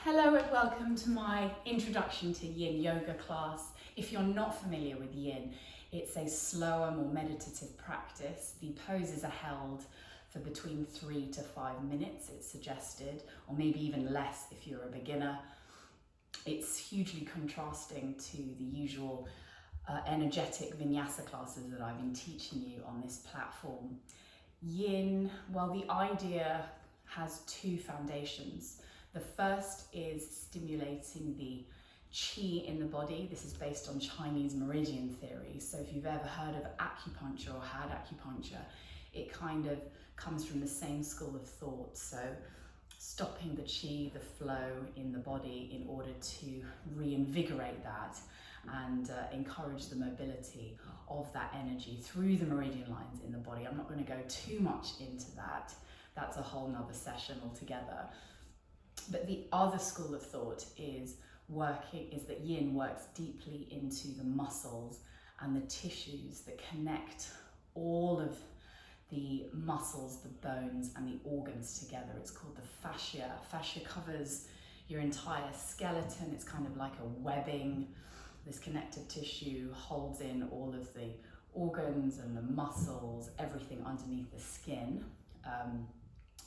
Hello and welcome to my introduction to Yin Yoga class. If you're not familiar with Yin, it's a slower, more meditative practice. The poses are held for between 3 to 5 minutes, it's suggested, or maybe even less if you're a beginner. It's hugely contrasting to the usual energetic vinyasa classes that I've been teaching you on this platform. Yin, well, the idea has two foundations. The first is stimulating the qi in the body. This is based on Chinese meridian theory. So if you've ever heard of acupuncture or had acupuncture, it kind of comes from the same school of thought. So stopping the qi, the flow in the body in order to reinvigorate that and encourage the mobility of that energy through the meridian lines in the body. I'm not going to go too much into that. That's a whole nother session altogether. But the other school of thought is that Yin works deeply into the muscles and the tissues that connect all of the muscles, the bones and the organs together. It's called the fascia. Fascia covers your entire skeleton. It's kind of like a webbing. This connective tissue holds in all of the organs and the muscles, everything underneath the skin.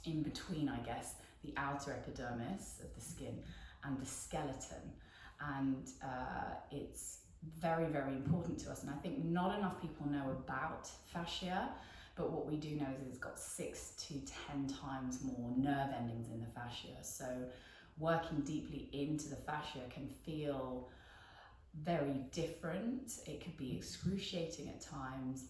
In between, I guess, the outer epidermis of the skin and the skeleton. And it's very, very important to us. And I think not enough people know about fascia, but what we do know is it's got 6 to 10 times more nerve endings in the fascia. So working deeply into the fascia can feel very different. It could be excruciating at times.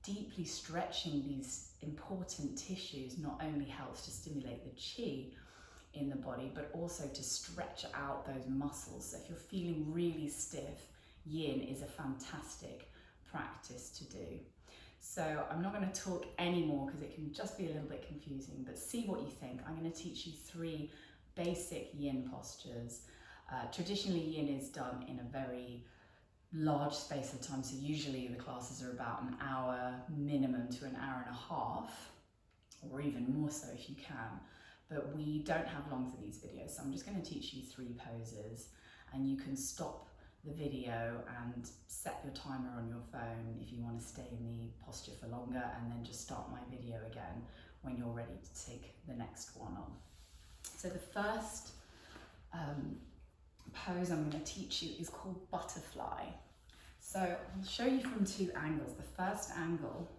Deeply stretching these important tissues not only helps to stimulate the qi in the body, but also to stretch out those muscles. So if you're feeling really stiff, Yin is a fantastic practice to do. So I'm not going to talk anymore because it can just be a little bit confusing, but see what you think. I'm going to teach you 3 basic Yin postures. Traditionally, Yin is done in a very large space of time, so usually the classes are about an hour minimum to an hour and a half, or even more so if you can, but we don't have long for these videos, so I'm just going to teach you 3 poses, and you can stop the video and set your timer on your phone if you want to stay in the posture for longer, and then just start my video again when you're ready to take the next one on. So the first pose I'm going to teach you is called butterfly. So I'll show you from 2 angles. The first angle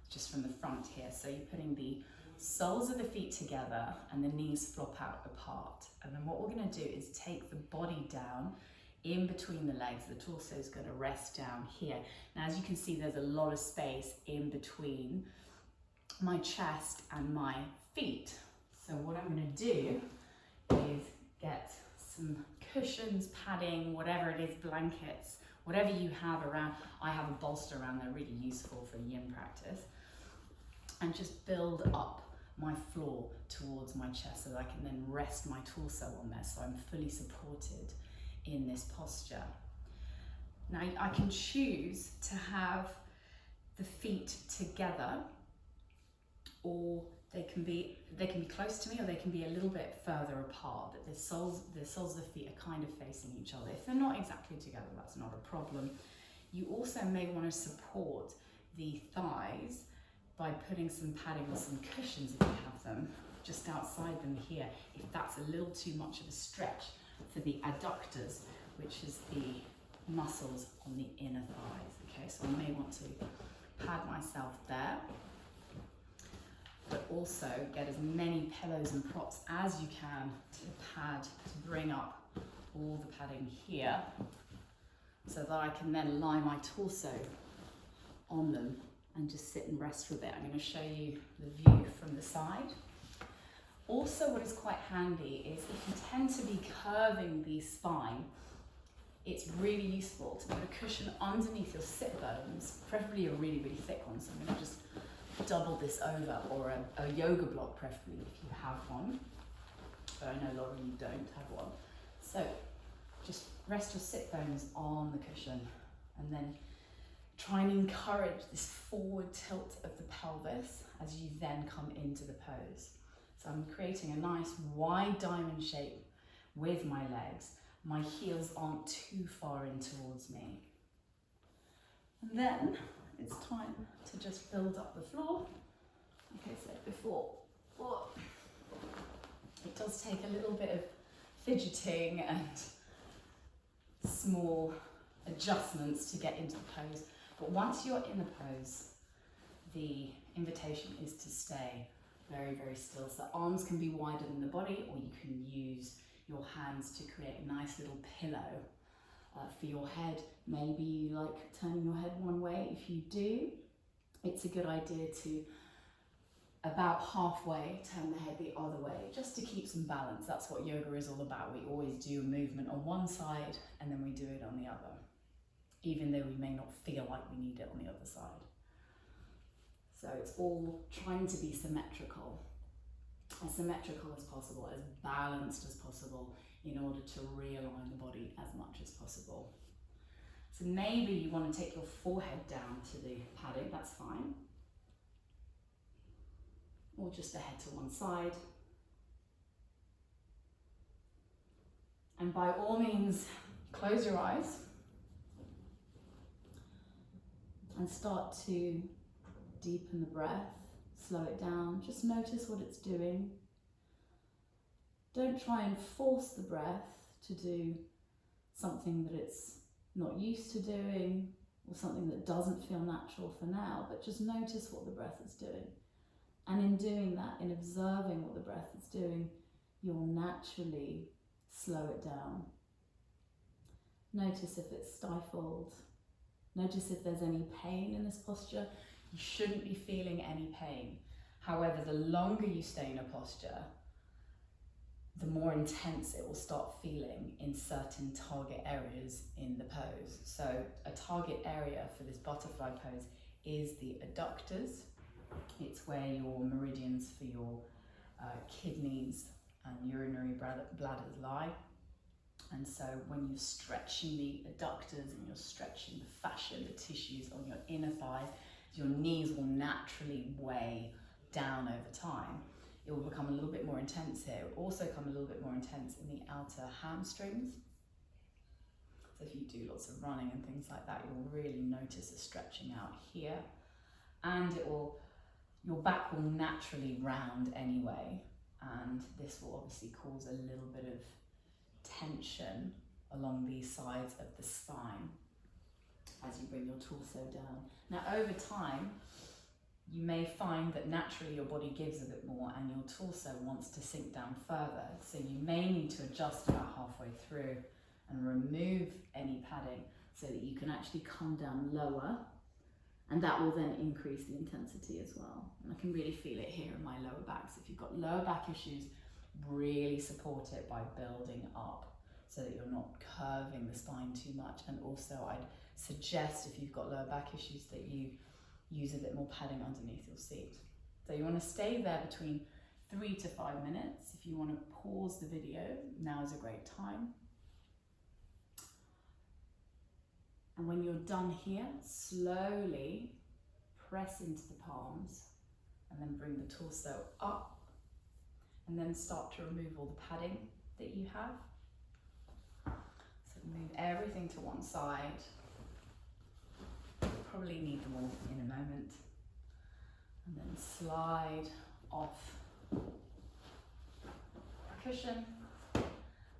is just from the front here. So you're putting the soles of the feet together and the knees flop out apart. And then what we're going to do is take the body down in between the legs. The torso is going to rest down here. Now, as you can see, there's a lot of space in between my chest and my feet. So what I'm going to do is get some cushions, padding, whatever it is, blankets, whatever you have around. I have a bolster around, they're really useful for Yin practice. And just build up my floor towards my chest so that I can then rest my torso on there so I'm fully supported in this posture. Now I can choose to have the feet together, or they can be close to me, or they can be a little bit further apart, but the soles of the feet are kind of facing each other. If they're not exactly together, that's not a problem. You also may want to support the thighs by putting some padding or some cushions, if you have them, just outside them here, if that's a little too much of a stretch for the adductors, which is the muscles on the inner thighs. Okay, so I may want to pad myself there, but also get as many pillows and props as you can to pad, to bring up all the padding here so that I can then lie my torso on them and just sit and rest for a bit. I'm going to show you the view from the side. Also, what is quite handy is if you tend to be curving the spine, it's really useful to put a cushion underneath your sit bones, preferably a really, really thick one. So I'm going to just double this over, or a yoga block preferably if you have one, but I know a lot of you don't have one. So just rest your sit bones on the cushion and then try and encourage this forward tilt of the pelvis as you then come into the pose. So I'm creating a nice wide diamond shape with my legs. My heels aren't too far in towards me. And then it's time to just build up the floor. Like I said before, it does take a little bit of fidgeting and small adjustments to get into the pose. But once you're in the pose, the invitation is to stay very, very still. So the arms can be wider than the body, or you can use your hands to create a nice little pillow for your head. Maybe you like turning your head one way. If you do, it's a good idea to about halfway turn the head the other way, just to keep some balance. That's what yoga is all about. We always do a movement on one side and then we do it on the other, even though we may not feel like we need it on the other side. So it's all trying to be symmetrical as possible, as balanced as possible, in order to realign the body as much as possible. So maybe you want to take your forehead down to the padding, that's fine. Or just the head to one side. And by all means, close your eyes and start to deepen the breath, slow it down, just notice what it's doing. Don't try and force the breath to do something that it's not used to doing or something that doesn't feel natural for now, but just notice what the breath is doing. And in doing that, in observing what the breath is doing, you'll naturally slow it down. Notice if it's stifled. Notice if there's any pain in this posture. You shouldn't be feeling any pain. However, the longer you stay in a posture, the more intense it will start feeling in certain target areas in the pose. So a target area for this butterfly pose is the adductors. It's where your meridians for your kidneys and urinary bladders lie. And so when you're stretching the adductors and you're stretching the fascia, the tissues on your inner thighs, your knees will naturally weigh down over time. It will become a little bit more intense here. It will also come a little bit more intense in the outer hamstrings. So if you do lots of running and things like that, you'll really notice a stretching out here. And your back will naturally round anyway. And this will obviously cause a little bit of tension along these sides of the spine as you bring your torso down. Now over time, you may find that naturally your body gives a bit more and your torso wants to sink down further. So you may need to adjust about halfway through and remove any padding so that you can actually come down lower, and that will then increase the intensity as well. And I can really feel it here in my lower back. So if you've got lower back issues, really support it by building up so that you're not curving the spine too much. And also I'd suggest, if you've got lower back issues, that you use a bit more padding underneath your seat. So you want to stay there between 3 to 5 minutes. If you want to pause the video, now is a great time. And when you're done here, slowly press into the palms and then bring the torso up, and then start to remove all the padding that you have. So move everything to one side. Probably need them all in a moment. And then slide off the cushion.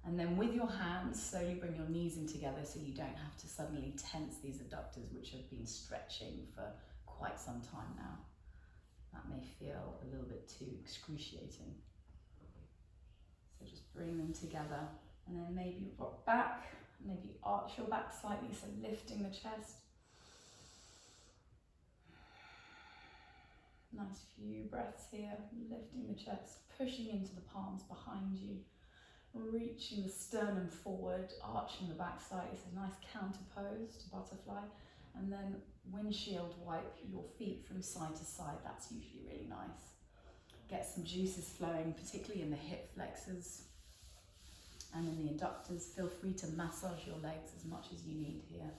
And then with your hands, slowly bring your knees in together so you don't have to suddenly tense these adductors, which have been stretching for quite some time now. That may feel a little bit too excruciating. So just bring them together, and then maybe rock back, maybe arch your back slightly, so lifting the chest. Nice few breaths here, lifting the chest, pushing into the palms behind you, reaching the sternum forward, arching the back slightly, so nice counter pose to butterfly, and then windshield wipe your feet from side to side. That's usually really nice. Get some juices flowing, particularly in the hip flexors and in the adductors. Feel free to massage your legs as much as you need here.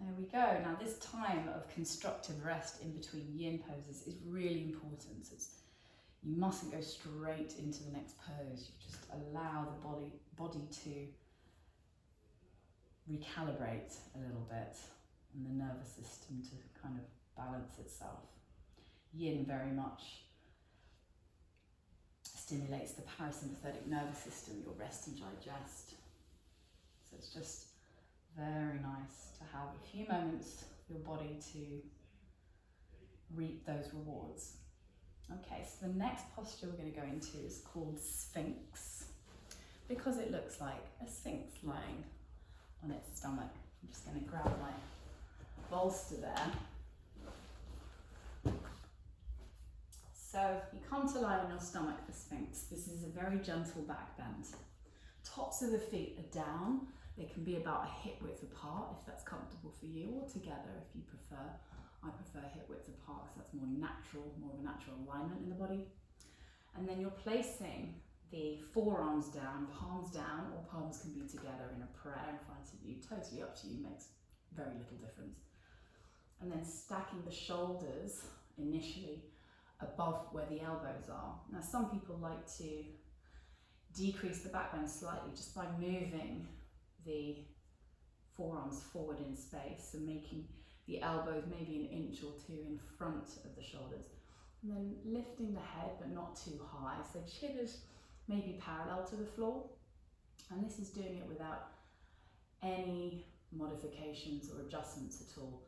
There we go. Now this time of constructive rest in between yin poses is really important. You mustn't go straight into the next pose. You just allow the body to recalibrate a little bit and the nervous system to kind of balance itself. Yin very much stimulates the parasympathetic nervous system, your rest and digest. So it's just very nice to have a few moments for your body to reap those rewards. Okay, so the next posture we're going to go into is called Sphinx, because it looks like a sphinx lying on its stomach. I'm just going to grab my bolster there. So you come to lie on your stomach for Sphinx. This is a very gentle back bend. Tops of the feet are down. They can be about a hip width apart if that's comfortable for you, or together if you prefer. I prefer hip width apart because that's more of a natural alignment in the body. And then you're placing the forearms down, or palms can be together in a prayer in front of you. Totally up to you, makes very little difference. And then stacking the shoulders initially above where the elbows are. Now some people like to decrease the back bend slightly just by moving the forearms forward in space and making the elbows maybe an inch or two in front of the shoulders. And then lifting the head but not too high, so chin is maybe parallel to the floor. And this is doing it without any modifications or adjustments at all.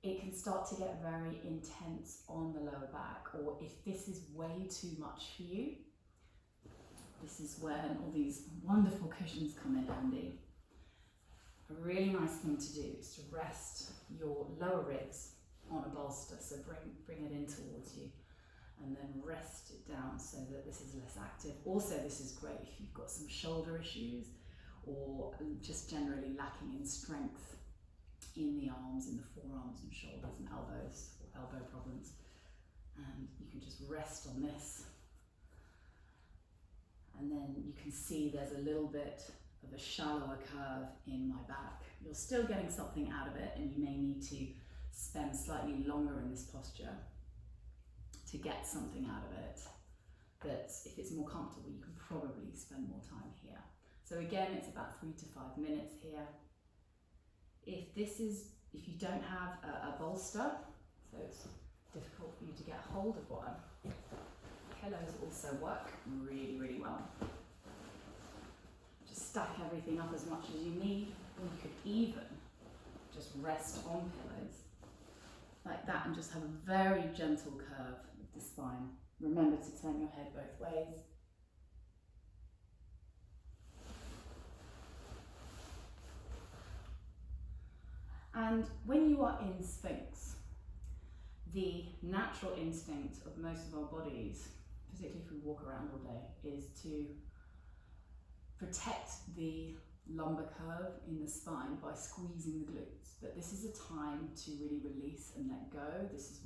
It can start to get very intense on the lower back, or if this is way too much for you, this is when all these wonderful cushions come in handy. A really nice thing to do is to rest your lower ribs on a bolster, so bring it in towards you, and then rest it down so that this is less active. Also, this is great if you've got some shoulder issues or just generally lacking in strength in the arms, in the forearms and shoulders and elbows, or elbow problems. And you can just rest on this. And then you can see there's a little bit of a shallower curve in my back. You're still getting something out of it, and you may need to spend slightly longer in this posture to get something out of it. But if it's more comfortable, you can probably spend more time here. So again, it's about 3 to 5 minutes here. If you don't have a bolster, so it's difficult for you to get hold of one, pillows also work really, really well. Just stack everything up as much as you need, or you could even just rest on pillows like that and just have a very gentle curve of the spine. Remember to turn your head both ways. And when you are in Sphinx, the natural instinct of most of our bodies, particularly if we walk around all day, is to protect the lumbar curve in the spine by squeezing the glutes. But this is a time to really release and let go. This is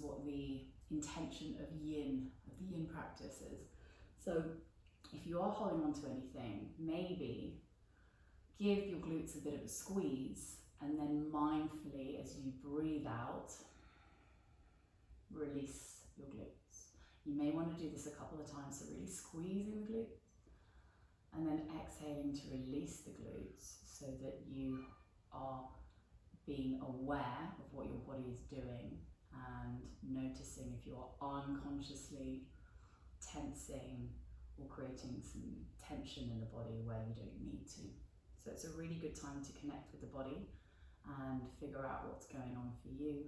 what the intention of the yin practice is. So if you are holding on to anything, maybe give your glutes a bit of a squeeze, and then mindfully, as you breathe out, release your glutes. You may want to do this a couple of times, so really squeezing the glutes, and then exhaling to release the glutes so that you are being aware of what your body is doing and noticing if you're unconsciously tensing or creating some tension in the body where you don't need to. So it's a really good time to connect with the body and figure out what's going on for you.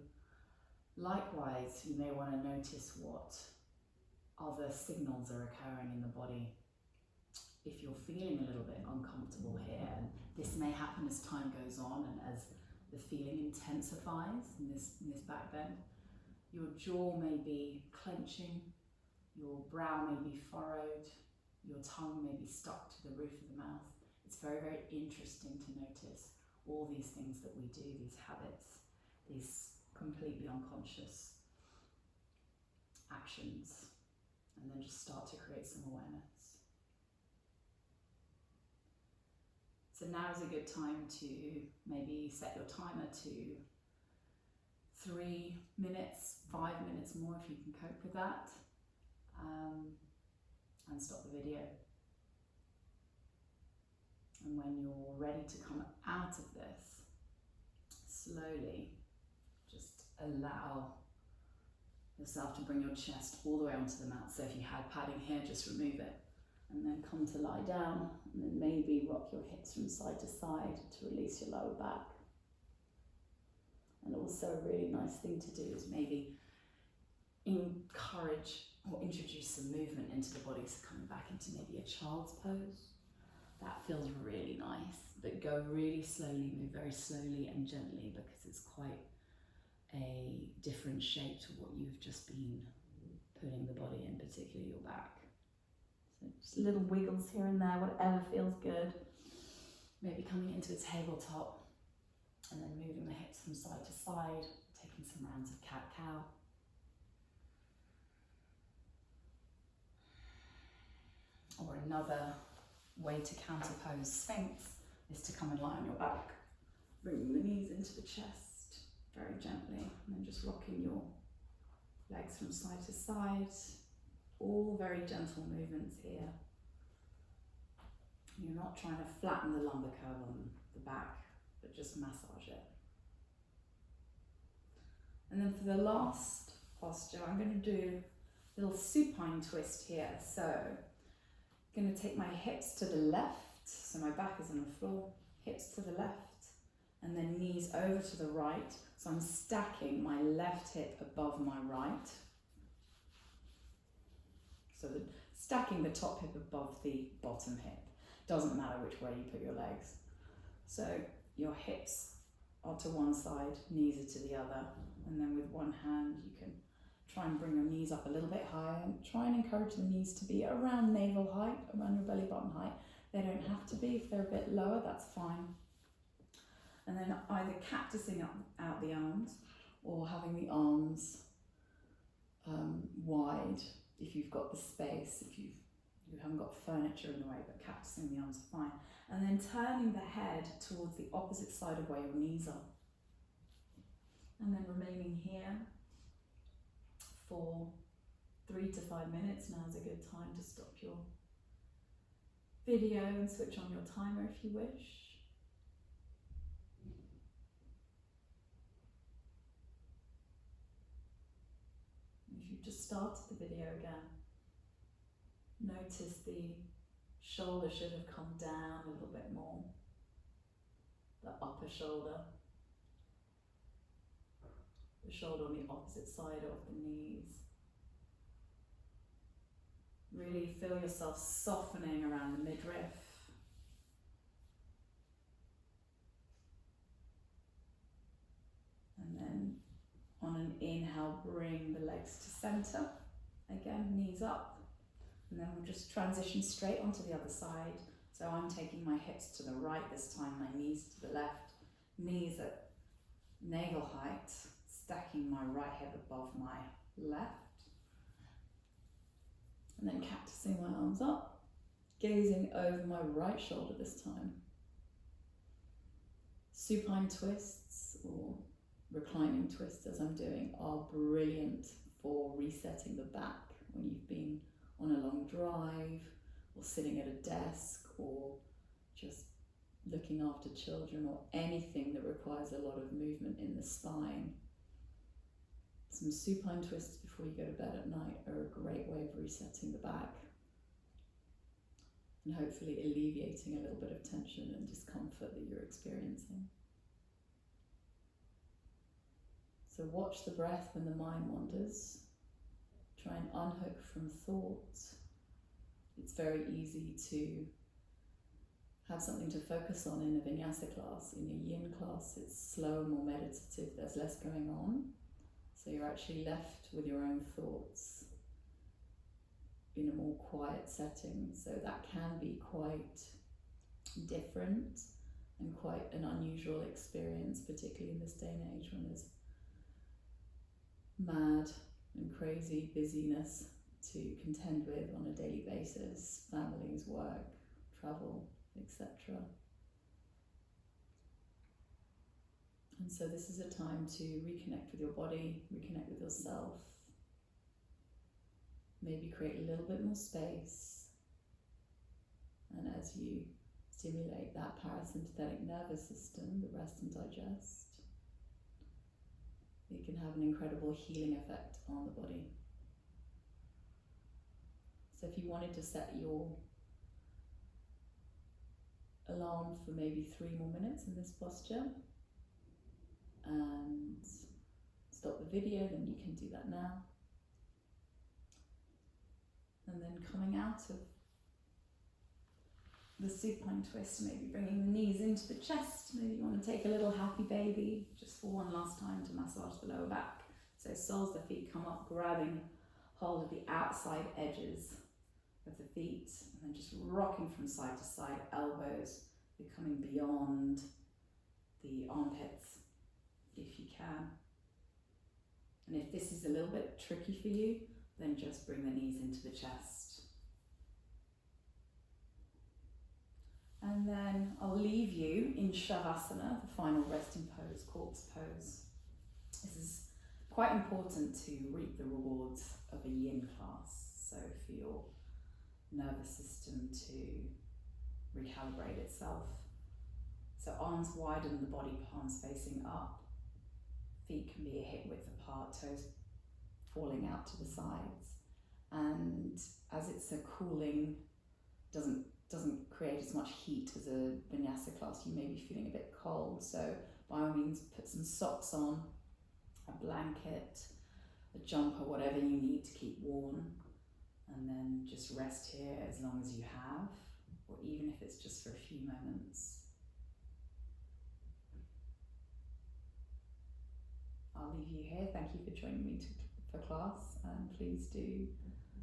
Likewise, you may want to notice what other signals are occurring in the body. If you're feeling a little bit uncomfortable here, and this may happen as time goes on and as the feeling intensifies in this back bend, your jaw may be clenching, your brow may be furrowed, your tongue may be stuck to the roof of the mouth. It's very, very interesting to notice all these things that we do, these habits, these completely unconscious actions, and then just start to create some awareness. So now is a good time to maybe set your timer to 3 minutes, 5 minutes more if you can cope with that, and stop the video. And when you're ready to come out of this, slowly just allow yourself to bring your chest all the way onto the mat. So if you had padding here, just remove it. And then come to lie down, and then maybe rock your hips from side to side to release your lower back. And also a really nice thing to do is maybe encourage or introduce some movement into the body. So coming back into maybe a child's pose. That feels really nice, but go really slowly, move very slowly and gently, because it's quite a different shape to what you've just been putting the body in, particularly your back. So just little wiggles here and there, whatever feels good. Maybe coming into a tabletop and then moving the hips from side to side, taking some rounds of cat-cow. Or another way to counterpose Sphinx is to come and lie on your back, bringing the knees into the chest very gently, and then just rocking your legs from side to side. All very gentle movements here. You're not trying to flatten the lumbar curve on the back, but just massage it. And then for the last posture, I'm going to do a little supine twist here. So I'm going to take my hips to the left, so my back is on the floor, hips to the left, and then knees over to the right. So I'm stacking my left hip above my right. So stacking the top hip above the bottom hip. Doesn't matter which way you put your legs. So your hips are to one side, knees are to the other. And then with one hand, you can try and bring your knees up a little bit higher, and try and encourage the knees to be around navel height, around your belly button height. They don't have to be. If they're a bit lower, that's fine. And then either cactusing out the arms, or having the arms wide if you've got the space, if you haven't got furniture in the way, but cactusing the arms are fine. And then turning the head towards the opposite side of where your knees are. And then remaining here for 3 to 5 minutes. Now's a good time to stop your video and switch on your timer if you wish. If you've just started the video again, notice the shoulder should have come down a little bit more. The upper shoulder. The shoulder on the opposite side of the knees. Really feel yourself softening around the midriff. And then on an inhale, bring the legs to center. Again, knees up. And then we'll just transition straight onto the other side. So I'm taking my hips to the right this time, my knees to the left. Knees at navel height, stacking my right hip above my left. And then cactusing my arms up, gazing over my right shoulder this time. Supine twists or reclining twists, as I'm doing, are brilliant for resetting the back when you've been on a long drive, or sitting at a desk, or just looking after children, or anything that requires a lot of movement in the spine. Some supine twists before you go to bed at night are a great way of resetting the back and hopefully alleviating a little bit of tension and discomfort that you're experiencing. So watch the breath when the mind wanders. Try and unhook from thoughts. It's very easy to have something to focus on in a vinyasa class. In a yin class, it's slower, more meditative, there's less going on. So you're actually left with your own thoughts in a more quiet setting. So that can be quite different and quite an unusual experience, particularly in this day and age when there's mad and crazy busyness to contend with on a daily basis, families, work, travel, etc. And so this is a time to reconnect with your body, reconnect with yourself. Maybe create a little bit more space. And as you stimulate that parasympathetic nervous system, the rest and digest, it can have an incredible healing effect on the body. So if you wanted to set your alarm for maybe 3 more minutes in this posture and stop the video, then you can do that now. And then coming out of the supine twist, maybe bringing the knees into the chest. Maybe you want to take a little happy baby just for one last time to massage the lower back. So soles of the feet come up, grabbing hold of the outside edges of the feet, and then just rocking from side to side, elbows becoming beyond the armpits if you can. And if this is a little bit tricky for you, then just bring the knees into the chest. And then I'll leave you in Shavasana, the final resting pose, corpse pose. This is quite important to reap the rewards of a Yin class. So for your nervous system to recalibrate itself. So arms widen the body, palms facing up. Feet can be a hip width apart, toes falling out to the sides. And as it's a cooling, doesn't create as much heat as a vinyasa class, you may be feeling a bit cold. So by all means, put some socks on, a blanket, a jumper, whatever you need to keep warm. And then just rest here as long as you have, or even if it's just for a few moments. I'll leave you here. Thank you for joining me for class, and please do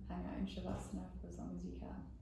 hang out in Shavasana for as long as you can.